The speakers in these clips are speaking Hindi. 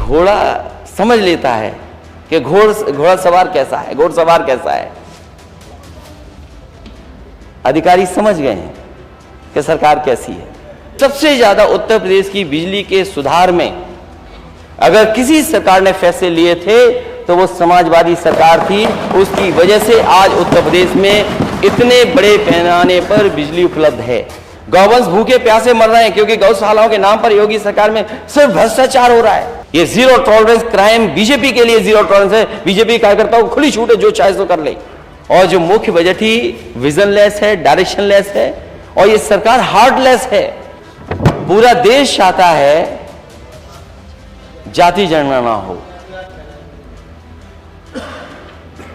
घोड़ा समझ लेता है कि घोड़ा सवार कैसा है, घोड़सवार कैसा है। अधिकारी समझ गए हैं कि सरकार कैसी है। सबसे ज्यादा उत्तर प्रदेश की बिजली के सुधार में अगर किसी सरकार ने फैसले लिए थे तो वो समाजवादी सरकार थी। उसकी वजह से आज उत्तर प्रदेश में इतने बड़े पैमाने पर बिजली उपलब्ध है। गौवंश भूखे प्यासे मर रहे हैं क्योंकि गौशालाओं के नाम पर योगी सरकार में सिर्फ भ्रष्टाचार हो रहा है। ये जीरो टॉलरेंस क्राइम बीजेपी के लिए जीरो टॉलरेंस है। बीजेपी कार्यकर्ताओं को खुली छूट है, जो चाहे सो कर ले। और जो मुख्य बजट ही विजनलेस है, डायरेक्शनलेस है और ये सरकार हार्टलेस है। पूरा देश चाहता है जाति जनगणना हो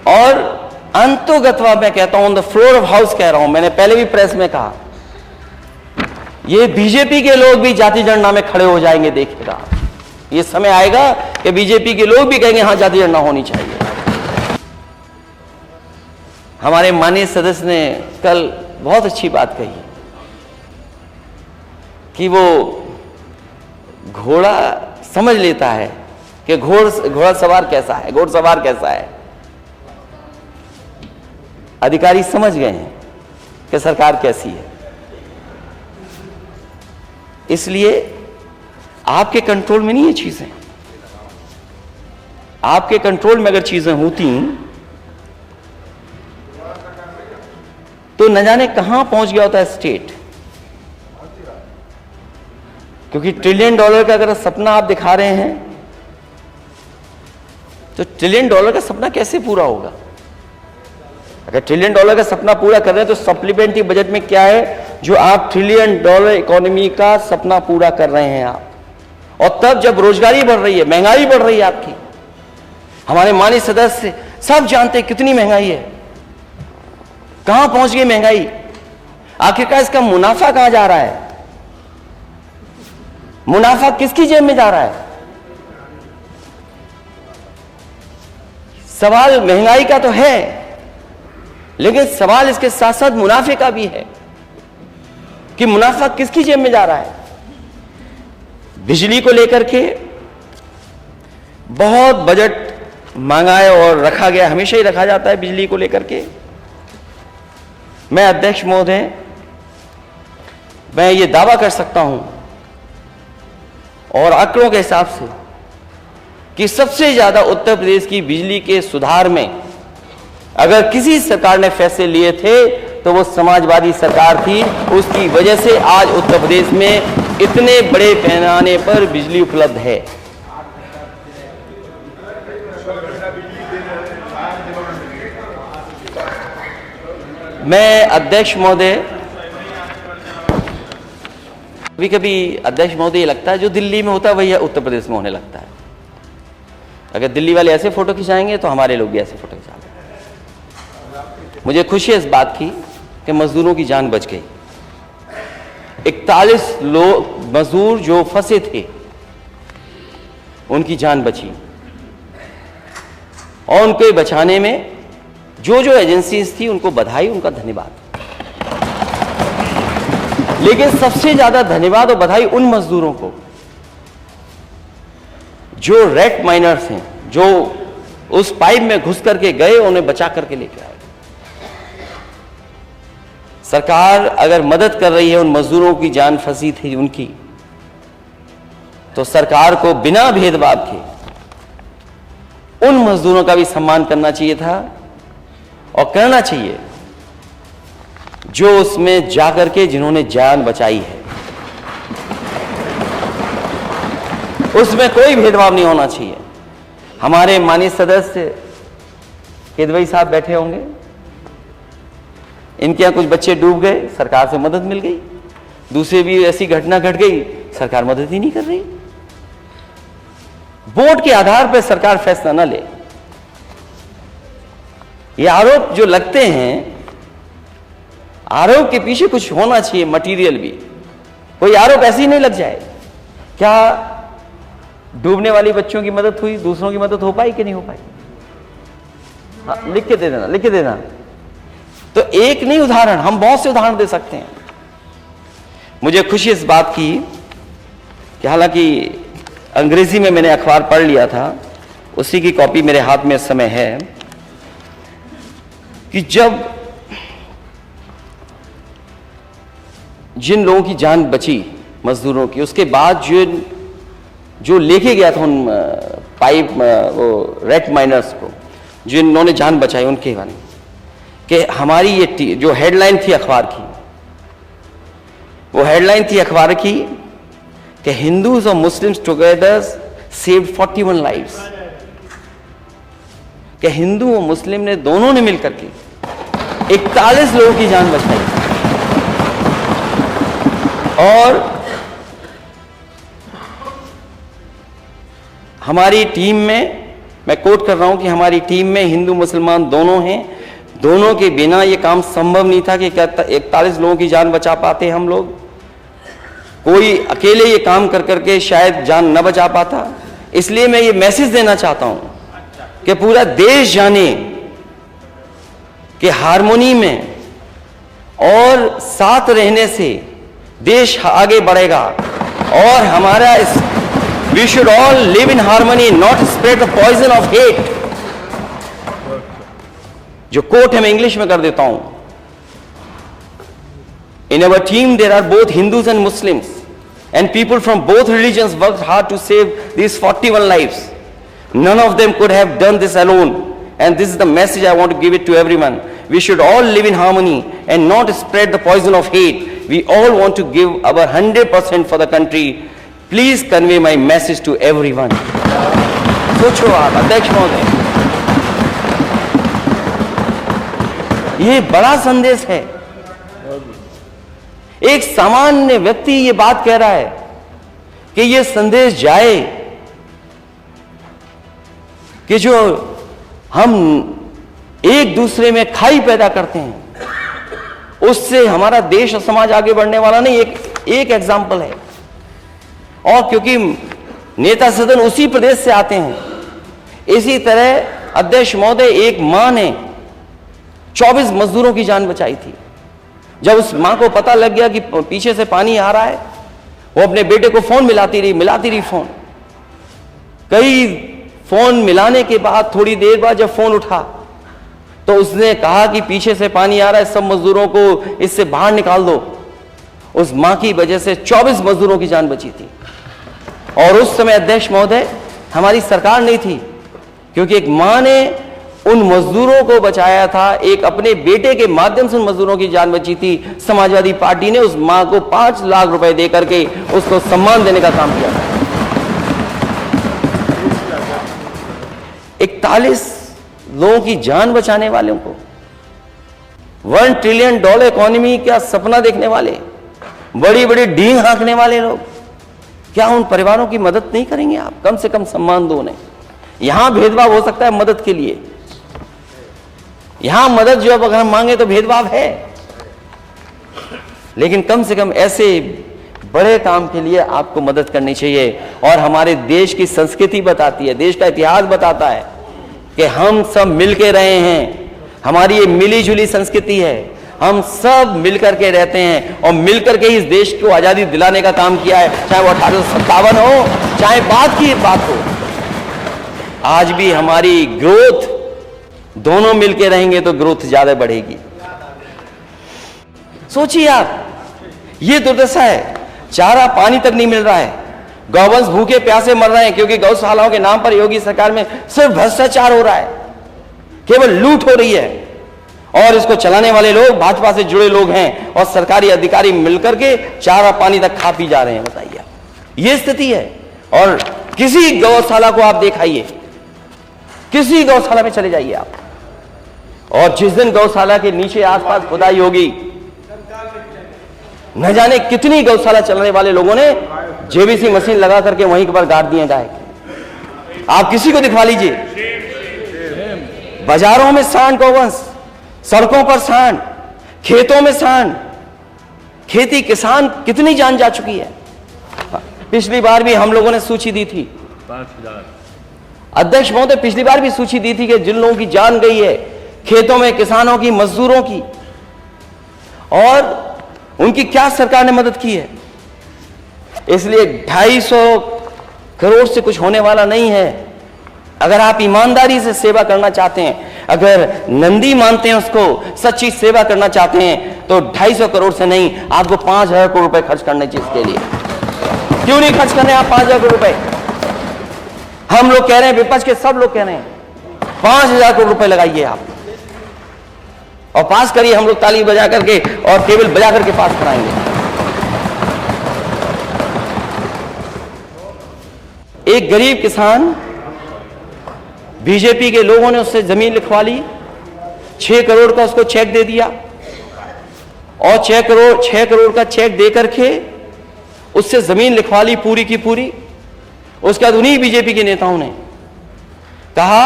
और अंतोगत्वा मैं कहता हूं, on the floor of house कह रहा हूं, मैंने पहले भी प्रेस में कहा, ये बीजेपी के लोग भी जाति जनगणना में खड़े हो जाएंगे। देखिएगा ये समय आएगा कि बीजेपी के लोग भी कहेंगे हां जाति जनगणना होनी चाहिए। हमारे माननीय सदस्य ने कल बहुत अच्छी बात कही कि वो घोड़ा समझ लेता है कि घोड़ा सवार कैसा है, घोड़सवार कैसा है। अधिकारी समझ गए हैं कि सरकार कैसी है। इसलिए आपके कंट्रोल में नहीं ये चीजें। आपके कंट्रोल में अगर चीजें होती तो न जाने कहां पहुंच गया होता है स्टेट। क्योंकि $1 ट्रिलियन का अगर सपना आप दिखा रहे हैं तो $1 ट्रिलियन का सपना कैसे पूरा होगा? अगर $1 ट्रिलियन का सपना पूरा कर रहे हैं तो सप्लीमेंट्री बजट में क्या है जो आप $1 ट्रिलियन इकोनॉमी का सपना पूरा कर रहे हैं आप? और तब जब रोजगारी बढ़ रही है, महंगाई बढ़ रही है आपकी। हमारे माननीय सदस्य सब जानते हैं कितनी महंगाई है, कहां पहुंच गई महंगाई। आखिरकार इसका मुनाफा कहां जा रहा है? मुनाफा किसकी जेब में जा रहा है? सवाल महंगाई का तो है, लेकिन सवाल इसके साथ साथ मुनाफे का भी है कि मुनाफा किसकी जेब में जा रहा है। बिजली को लेकर के बहुत बजट मांगा है और रखा गया, हमेशा ही रखा जाता है बिजली को लेकर के। मैं अध्यक्ष महोदय, मैं ये दावा कर सकता हूं और आंकड़ों के हिसाब से कि सबसे ज्यादा उत्तर प्रदेश की बिजली के सुधार में अगर किसी सरकार ने फैसले लिए थे तो वो समाजवादी सरकार थी। उसकी वजह से आज उत्तर प्रदेश में इतने बड़े पैमाने पर बिजली उपलब्ध है। मैं अध्यक्ष महोदय, कभी कभी अध्यक्ष महोदय लगता है जो दिल्ली में होता है वही उत्तर प्रदेश में होने लगता है। अगर दिल्ली वाले ऐसे फोटो खिंचाएंगे तो हमारे लोग भी ऐसे फोटो खिंचाएंगे। मुझे खुशी है इस बात की कि मजदूरों की जान बच गई। 41 लोग मजदूर जो फंसे थे उनकी जान बची और उनको बचाने में जो जो एजेंसीज थी उनको बधाई, उनका धन्यवाद। लेकिन सबसे ज्यादा धन्यवाद और बधाई उन मजदूरों को जो रेड माइनर्स हैं, जो उस पाइप में घुस करके गए, उन्हें बचा करके लेके आए। सरकार अगर मदद कर रही है उन मजदूरों की जान फंसी थी उनकी, तो सरकार को बिना भेदभाव के उन मजदूरों का भी सम्मान करना चाहिए था और करना चाहिए जो उसमें जाकर के जिन्होंने जान बचाई है। उसमें कोई भेदभाव नहीं होना चाहिए। हमारे माननीय सदस्य केदवई साहब बैठे होंगे, इनके यहां कुछ बच्चे डूब गए, सरकार से मदद मिल गई। दूसरे भी ऐसी घटना घट गई, सरकार मदद ही नहीं कर रही। वोट के आधार पर सरकार फैसला न ले। ये आरोप जो लगते हैं, आरोप के पीछे कुछ होना चाहिए, मटेरियल भी। कोई आरोप ऐसे ही नहीं लग जाए। क्या डूबने वाली बच्चों की मदद हुई, दूसरों की मदद हो पाई कि नहीं हो पाई? हाँ, लिख के दे देना, लिख के देना। तो एक नहीं उदाहरण, हम बहुत से उदाहरण दे सकते हैं। मुझे खुशी इस बात की कि हालांकि अंग्रेजी में मैंने अखबार पढ़ लिया था, उसी की कॉपी मेरे हाथ में इस समय है, कि जब जिन लोगों की जान बची मजदूरों की, उसके बाद जो लेके गया था उन पाइप वो रेड माइनर्स को, जिन्होंने जान बचाई, उनके बारे में कि हमारी ये जो हेडलाइन थी अखबार की, वो हेडलाइन थी अखबार की कि हिंदूज और मुस्लिम्स टुगेदर सेव्ड 41 लाइव्स, कि हिंदू और मुस्लिम ने दोनों ने मिलकर के 41 लोगों की जान बचाई। और हमारी टीम में, मैं कोट कर रहा हूं कि हमारी टीम में हिंदू मुसलमान दोनों हैं, दोनों के बिना यह काम संभव नहीं था कि 41 लोगों की जान बचा पाते हम लोग। कोई अकेले ये काम कर करके शायद जान न बचा पाता। इसलिए मैं ये मैसेज देना चाहता हूं कि पूरा देश जाने कि हार्मोनी में और साथ रहने से देश आगे बढ़ेगा। और हमारा we should all live in harmony, not spread the poison of hate. जो कोट है मैं इंग्लिश में कर देता हूं। In our team there are both Hindus and Muslims, and people from both religions worked hard to save these 41 lives. None of them could have done this alone, and this is the message I want to give it to everyone. We should all live in harmony and not spread the poison of hate. We all want to give our 100% for the country. Please convey my message to everyone. सोचो आप अध्यक्ष महोदय, ये बड़ा संदेश है। एक सामान्य व्यक्ति ये बात कह रहा है कि ये संदेश जाए कि जो हम एक दूसरे में खाई पैदा करते हैं, उससे हमारा देश और समाज आगे बढ़ने वाला नहीं। एक एग्जाम्पल है। और क्योंकि नेता सदन उसी प्रदेश से आते हैं, इसी तरह अध्यक्ष महोदय, एक मां ने 24 मजदूरों की जान बचाई थी। जब उस मां को पता लग गया कि पीछे से पानी आ रहा है, वो अपने बेटे को फोन मिलाती रही फोन। कई फोन मिलाने के बाद थोड़ी देर बाद जब फोन उठा तो उसने कहा कि पीछे से पानी आ रहा है, सब मजदूरों को इससे बाहर निकाल दो। उस मां की वजह से 24 मजदूरों की जान बची थी। और उस समय अध्यक्ष महोदय हमारी सरकार नहीं थी, क्योंकि एक मां ने उन मजदूरों को बचाया था। एक अपने बेटे के माध्यम से उन मजदूरों की जान बची थी। समाजवादी पार्टी ने उस मां को 5 लाख रुपए देकर के उसको सम्मान देने का काम किया था। 41 लोगों की जान बचाने वालों को, $1 ट्रिलियन इकोनॉमी का सपना देखने वाले, बड़ी बड़ी डींग हाँकने वाले लोग, क्या उन परिवारों की मदद नहीं करेंगे आप? कम से कम सम्मान दो उन्हें। यहां भेदभाव हो सकता है मदद के लिए, यहां मदद जो अब अगर हम मांगे तो भेदभाव है, लेकिन कम से कम ऐसे बड़े काम के लिए आपको मदद करनी चाहिए। और हमारे देश की संस्कृति बताती है, देश का इतिहास बताता है कि हम सब मिलके रहे हैं। हमारी ये मिली जुली संस्कृति है, हम सब मिलकर के रहते हैं और मिलकर के इस देश को आजादी दिलाने का काम किया है, चाहे वो 1857 हो, चाहे बाद की बात हो। आज भी हमारी ग्रोथ, दोनों मिलके रहेंगे तो ग्रोथ ज्यादा बढ़ेगी। सोचिए आप, ये दुर्दशा है, चारा पानी तक नहीं मिल रहा है, गौवंश भूखे प्यासे मर रहे हैं, क्योंकि गौशालाओं के नाम पर योगी सरकार में सिर्फ भ्रष्टाचार हो रहा है, केवल लूट हो रही है। और इसको चलाने वाले लोग भाजपा से जुड़े लोग हैं और सरकारी अधिकारी मिलकर के चारा पानी तक खा पी जा रहे हैं। बताइए, ये स्थिति है। और किसी गौशाला को आप दिखाइए, किसी गौशाला में चले जाइए आप, और जिस दिन गौशाला के नीचे आसपास खुदाई होगी, न जाने कितनी गौशाला चलाने वाले लोगों ने जेबीसी मशीन लगा करके वहीं पर गाड़ दिए गाय। आप किसी को दिखवा लीजिए, बाजारों में सांड गौवंश, सड़कों पर सांड, खेतों में सांड। खेती किसान कितनी जान जा चुकी है। पिछली बार भी हम लोगों ने सूची दी थी, 5000 अध्यक्ष महोदय, पिछली बार भी सूची दी थी कि जिन लोगों की जान गई है खेतों में, किसानों की, मजदूरों की, और उनकी क्या सरकार ने मदद की है। इसलिए 250 करोड़ से कुछ होने वाला नहीं है। अगर आप ईमानदारी से सेवा करना चाहते हैं, अगर नंदी मानते हैं उसको, सच्ची सेवा करना चाहते हैं, तो 250 करोड़ से नहीं, आपको 5000 करोड़ रुपए खर्च करने चाहिए इसके लिए। क्यों नहीं खर्च करने आप 5000 करोड़ रुपए? हम लोग कह रहे हैं, विपक्ष के सब लोग कह रहे हैं 5000 करोड़ रुपए लगाइए आप और पास करिए। हम लोग ताली बजा करके और केवल बजा करके पास कराएंगे। एक गरीब किसान, बीजेपी के लोगों ने उससे जमीन लिखवा ली, 6 करोड़ का उसको चेक दे दिया और 6 करोड़ का चेक दे करके उससे जमीन लिखवा ली पूरी की पूरी। उसके बाद उन्हीं बीजेपी के नेताओं ने कहा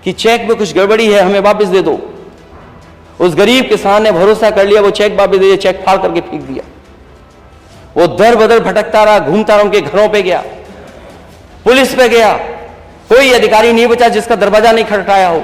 कि चेक में कुछ गड़बड़ी है, हमें वापस दे दो। उस गरीब किसान ने भरोसा कर लिया, वो चेक वापस दे दिया, चेक फाड़ करके फेंक दिया। वो दर बदर भटकता रहा, घूमता रहा, उनके घरों पे गया, पुलिस पे गया, कोई अधिकारी नहीं बचा जिसका दरवाजा नहीं खटखटाया हो,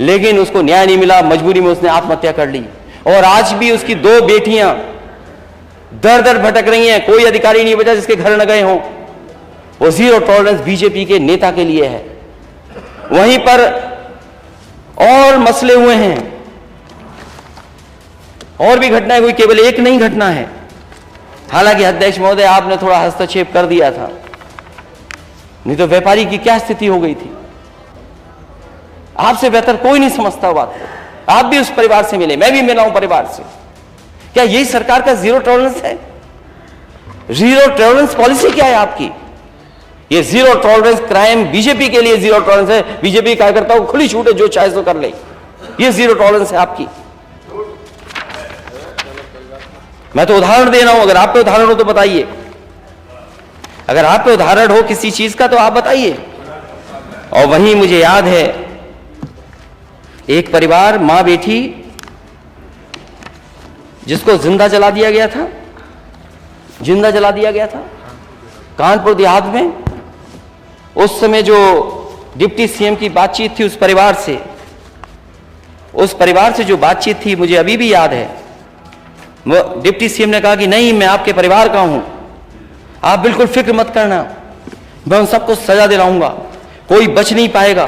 लेकिन उसको न्याय नहीं मिला। मजबूरी में उसने आत्महत्या कर ली और आज भी उसकी 2 बेटियां दर दर भटक रही हैं, कोई अधिकारी नहीं बचा जिसके घर न गए हों। वो जीरो टॉलरेंस बीजेपी के नेता के लिए है। वहीं पर और मसले हुए हैं, और भी घटनाएं हुई, केवल एक नहीं घटना है। हालांकि अध्यक्ष महोदय आपने थोड़ा हस्तक्षेप कर दिया था, नहीं तो व्यापारी की क्या स्थिति हो गई थी। आपसे बेहतर कोई नहीं समझता बात को। आप भी उस परिवार से मिले, मैं भी मिला हूं परिवार से। क्या यही सरकार का जीरो टॉलरेंस है? जीरो टॉलरेंस पॉलिसी क्या है आपकी? ये जीरो टॉलरेंस क्राइम, बीजेपी के लिए जीरो टॉलरेंस है। बीजेपी कार्यकर्ताओं को खुली छूट है, जो चाहे सो कर ले। ये जीरो टॉलरेंस है आपकी। मैं तो उदाहरण दे रहा हूं, अगर आप पे उदाहरण हो तो बताइए। अगर आप पे उदाहरण हो किसी चीज का तो आप बताइए। और वहीं मुझे याद है, एक परिवार, मां बेटी, जिसको जिंदा जला दिया गया था, जिंदा जला दिया गया था कानपुर देहात में। उस समय जो डिप्टी सीएम की बातचीत थी उस परिवार से जो बातचीत थी, मुझे अभी भी याद है। डिप्टी सीएम ने कहा कि नहीं, मैं आपके परिवार का हूं, आप बिल्कुल फिक्र मत करना, मैं उन सबको सजा दिलाऊंगा, कोई बच नहीं पाएगा,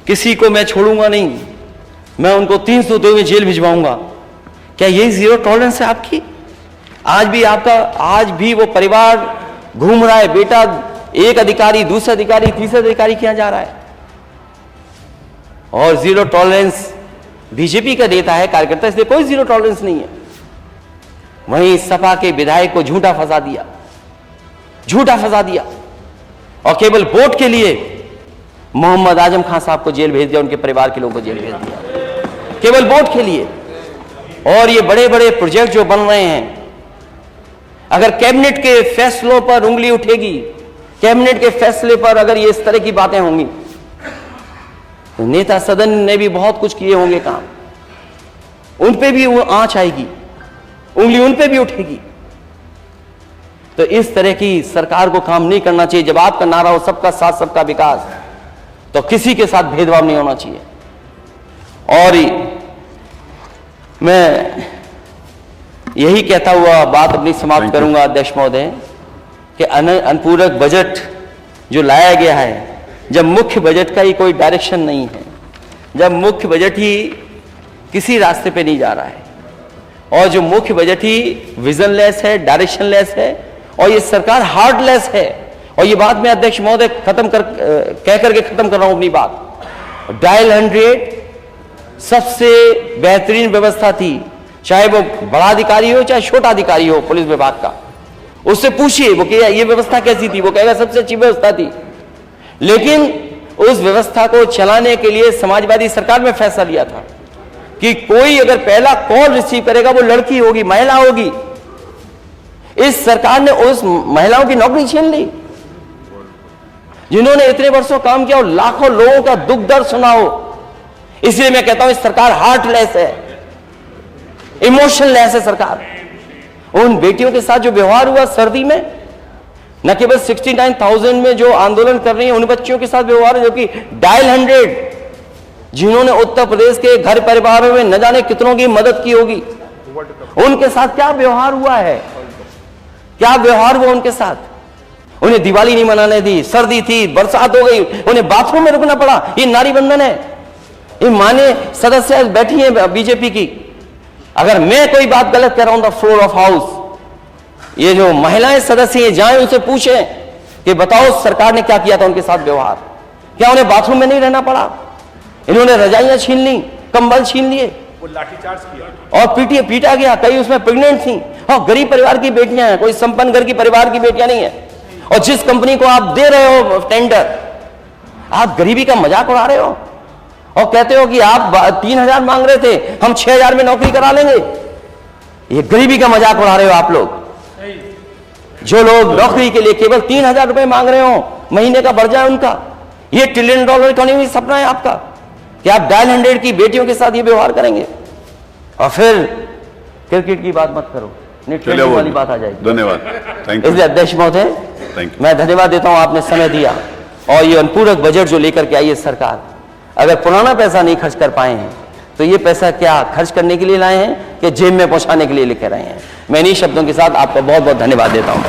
किसी को मैं छोड़ूंगा नहीं, मैं उनको 302 में जेल भिजवाऊंगा। क्या यही जीरो टॉलरेंस है आपकी? आज भी वो परिवार घूम रहा है, बेटा एक अधिकारी, दूसरा अधिकारी, तीसरा अधिकारी किया जा रहा है। और जीरो टॉलरेंस बीजेपी का नेता है, कार्यकर्ता, इसलिए कोई जीरो टॉलरेंस नहीं है। वहीं सपा के विधायक को झूठा फंसा दिया और केवल वोट के लिए मोहम्मद आजम खान साहब को जेल भेज दिया, उनके परिवार के लोगों को जेल भेज दिया, केवल वोट के लिए। और ये बड़े बड़े प्रोजेक्ट जो बन रहे हैं, अगर कैबिनेट के फैसलों पर उंगली उठेगी, कैबिनेट के फैसले पर अगर ये इस तरह की बातें होंगी, तो नेता सदन ने भी बहुत कुछ किए होंगे काम, उन पे भी वो आंच आएगी, उंगली उन पे भी उठेगी। तो इस तरह की सरकार को काम नहीं करना चाहिए। जब आपका नारा हो सबका साथ सबका विकास, तो किसी के साथ भेदभाव नहीं होना चाहिए। और मैं यही कहता हुआ बात अपनी समाप्त करूंगा अध्यक्ष महोदय, कि अनुपूरक बजट जो लाया गया है, जब मुख्य बजट का ही कोई डायरेक्शन नहीं है, जब मुख्य बजट ही किसी रास्ते पे नहीं जा रहा है, और जो मुख्य बजट ही विजनलेस है, डायरेक्शनलेस है, और ये सरकार हार्टलेस है। और ये बात मैं अध्यक्ष महोदय कह करके खत्म कर रहा हूं अपनी बात। डायल 100 सबसे बेहतरीन व्यवस्था थी, चाहे वो बड़ा अधिकारी हो चाहे छोटा अधिकारी हो पुलिस विभाग का, उससे पूछिए वो क्या ये व्यवस्था कैसी थी, वो कहेगा सबसे अच्छी व्यवस्था थी। लेकिन उस व्यवस्था को चलाने के लिए समाजवादी सरकार में फैसला लिया था कि कोई अगर पहला कॉल रिसीव करेगा वो लड़की होगी, महिला होगी। इस सरकार ने उस महिलाओं की नौकरी छीन ली जिन्होंने इतने वर्षों काम किया और लाखों लोगों का दुख दर्द सुना हो। इसलिए मैं कहता हूं इस सरकार हार्टलेस है, इमोशनलेस है सरकार। उन बेटियों के साथ जो व्यवहार हुआ सर्दी में, न केवल 69,000 में जो आंदोलन कर रही है उन बच्चियों के साथ व्यवहार है, जो कि डायल 100 जिन्होंने उत्तर प्रदेश के घर परिवारों में न जाने कितनों की मदद की होगी, उनके साथ क्या व्यवहार हुआ है, क्या व्यवहार हुआ उनके साथ। उन्हें दिवाली नहीं मनाने दी, सर्दी थी, बरसात हो गई, उन्हें बाथरूम में रुकना पड़ा। ये नारी बंधन है। ये माने सदस्य बैठी है बीजेपी की, अगर मैं कोई बात गलत कह रहा हूं द फ्लोर ऑफ हाउस, ये जो महिलाएं सदस्य जाएं उनसे पूछें कि बताओ सरकार ने क्या किया था उनके साथ व्यवहार, क्या उन्हें बाथरूम में नहीं रहना पड़ा? इन्होंने रजाइयां छीन ली, कंबल छीन लिए, वो लाठीचार्ज किया और पीटा गया। कई उसमें प्रेग्नेंट थी। और गरीब परिवार की बेटियां हैं, कोई संपन्न घर की परिवार की बेटियां नहीं है। और जिस कंपनी को आप दे रहे हो टेंडर, आप गरीबी का मजाक उड़ा रहे हो और कहते हो कि आप 3,000 मांग रहे थे, हम 6,000 में नौकरी करा लेंगे। ये गरीबी का मजाक उड़ा रहे हो आप लोग। जो लोग नौकरी के लिए केवल 3,000 रुपए मांग रहे हो, महीने का बढ़ जाए उनका, ये $1 ट्रिलियन इकोनॉमी सपना है आपका कि आप डायल 100 की बेटियों के साथ ये व्यवहार करेंगे? और फिर क्रिकेट की बात मत करो, ट्रेंडिंग वाली बात आ जाएगी। धन्यवाद, थैंक यू। इसलिए अध्यक्ष महोदय, मैं धन्यवाद देता हूं, आपने समय दिया। और ये अनुपूरक बजट जो लेकर के आई है सरकार, अगर पुराना पैसा नहीं खर्च कर पाए हैं तो ये पैसा क्या खर्च करने के लिए लाए हैं कि जेब में पहुंचाने के लिए लेकर आए हैं? मैं इन्हीं शब्दों के साथ आपका बहुत बहुत धन्यवाद देता हूं।